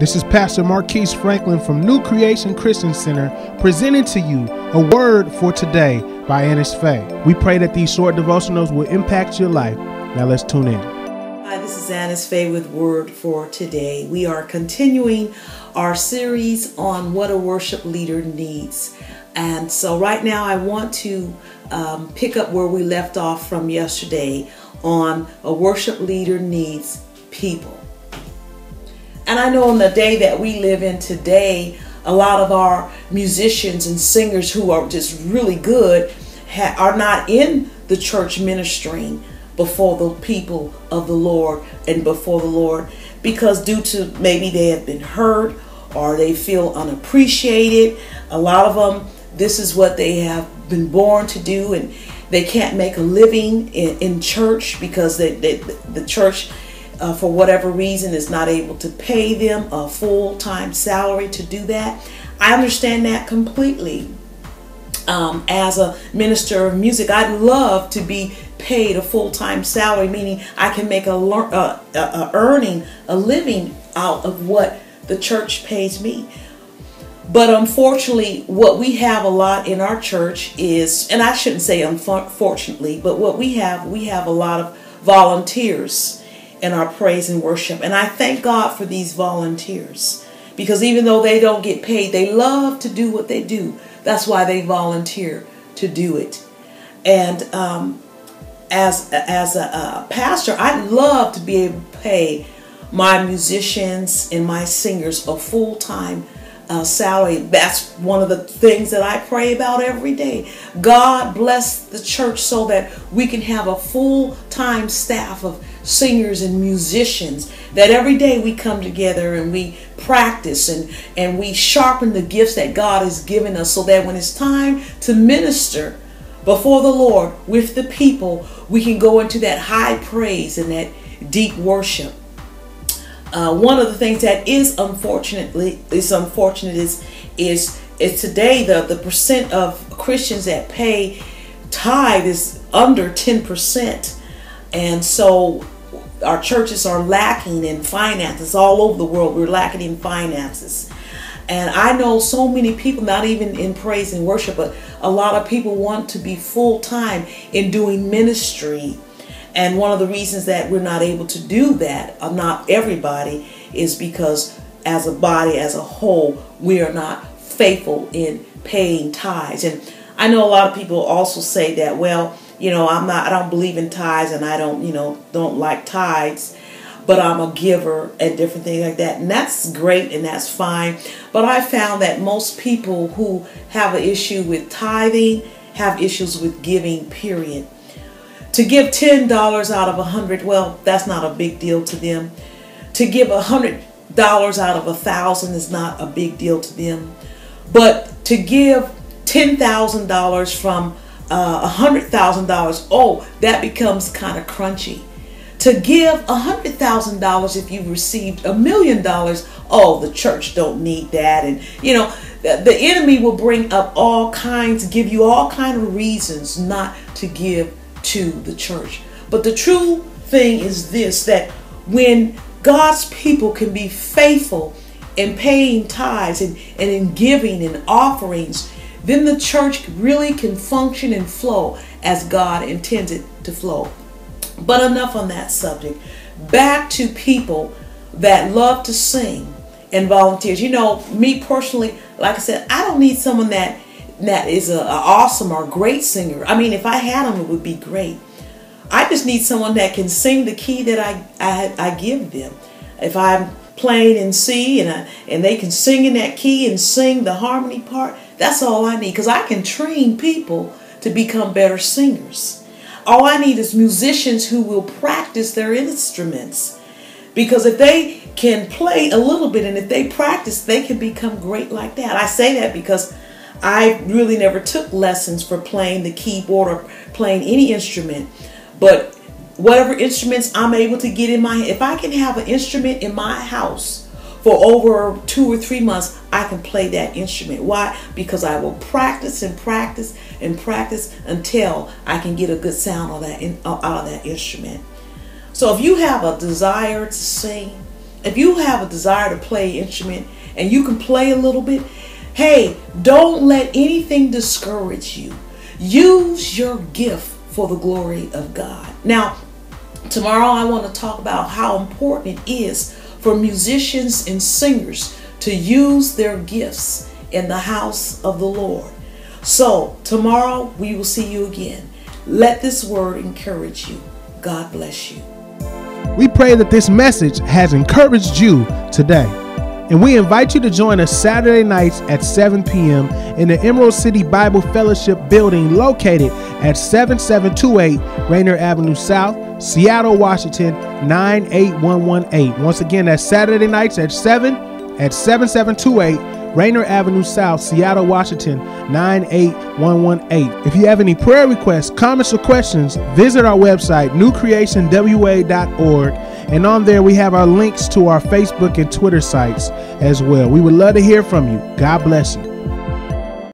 This is Pastor Marquise Franklin from New Creation Christian Center presenting to you a word for today by Annisfay. We pray that these short devotionals will impact your life. Now let's tune in. Hi, this is Annisfay with Word for Today. We are continuing our series on what a worship leader needs. And so right now I want to pick up where we left off from yesterday on a worship leader needs people. And I know in the day that we live in today, a lot of our musicians and singers who are just really good are not in the church ministering before the people of the Lord and before the Lord because due to maybe they have been hurt or they feel unappreciated. A lot of them, this is what they have been born to do, and they can't make a living in church because the church for whatever reason is not able to pay them a full-time salary to do that. I understand that completely. As a minister of music, I'd love to be paid a full-time salary, meaning I can make a living out of what the church pays me. But unfortunately, what we have a lot in our church is, and I shouldn't say unfortunately, but what we have a lot of volunteers in our praise and worship. And I thank God for these volunteers because even though they don't get paid, they love to do what they do. That's why they volunteer to do it. And as a pastor, I'd love to be able to pay my musicians and my singers a full-time salary. That's one of the things that I pray about every day. God bless the church so that we can have a full-time staff of singers and musicians, that every day we come together and we practice and we sharpen the gifts that God has given us so that when it's time to minister before the Lord with the people, we can go into that high praise and that deep worship. One of the things that is unfortunate is today the percent of Christians that pay tithe is under 10%. And so our churches are lacking in finances. All over the world, we're lacking in finances. And I know so many people, not even in praise and worship, but a lot of people want to be full-time in doing ministry. And one of the reasons that we're not able to do that, not everybody, is because as a body, as a whole, we are not faithful in paying tithes. And I know a lot of people also say that, well, I don't believe in tithes and I don't like tithes, but I'm a giver and different things like that. And that's great and that's fine. But I found that most people who have an issue with tithing have issues with giving, period. To give $10 out of 100, well, that's not a big deal to them. To give $100 out of 1,000 is not a big deal to them. But to give $10,000 from $100,000, oh, that becomes kind of crunchy. To give $100,000 if you've received $1 million, oh, the church don't need that. And the enemy will bring up give you all kinds of reasons not to give to the church. But the true thing is this, that when God's people can be faithful in paying tithes and in giving and offerings, then the church really can function and flow as God intends it to flow. But enough on that subject. Back to people that love to sing and volunteers. Me personally, like I said, I don't need someone that is an awesome or great singer. I mean, if I had them, it would be great. I just need someone that can sing the key that I give them. If I'm playing in C and they can sing in that key and sing the harmony part, that's all I need, because I can train people to become better singers. All I need is musicians who will practice their instruments, because if they can play a little bit and if they practice, they can become great like that. I say that because I really never took lessons for playing the keyboard or playing any instrument, but whatever instruments I'm able to get if I can have an instrument in my house for over 2 or 3 months, I can play that instrument. Why? Because I will practice and practice and practice until I can get a good sound out of that instrument. So if you have a desire to sing, if you have a desire to play an instrument and you can play a little bit, hey, don't let anything discourage you. Use your gift for the glory of God. Now, tomorrow I want to talk about how important it is for musicians and singers to use their gifts in the house of the Lord. So tomorrow we will see you again. Let this word encourage you. God bless you. We pray that this message has encouraged you today. And we invite you to join us Saturday nights at 7 p.m. in the Emerald City Bible Fellowship building located at 7728 Rainier Avenue South, Seattle, Washington, 98118. Once again, that's Saturday nights at 7 at 7728 Rainier Avenue South, Seattle, Washington, 98118. If you have any prayer requests, comments, or questions, visit our website, newcreationwa.org. And on there, we have our links to our Facebook and Twitter sites as well. We would love to hear from you. God bless you.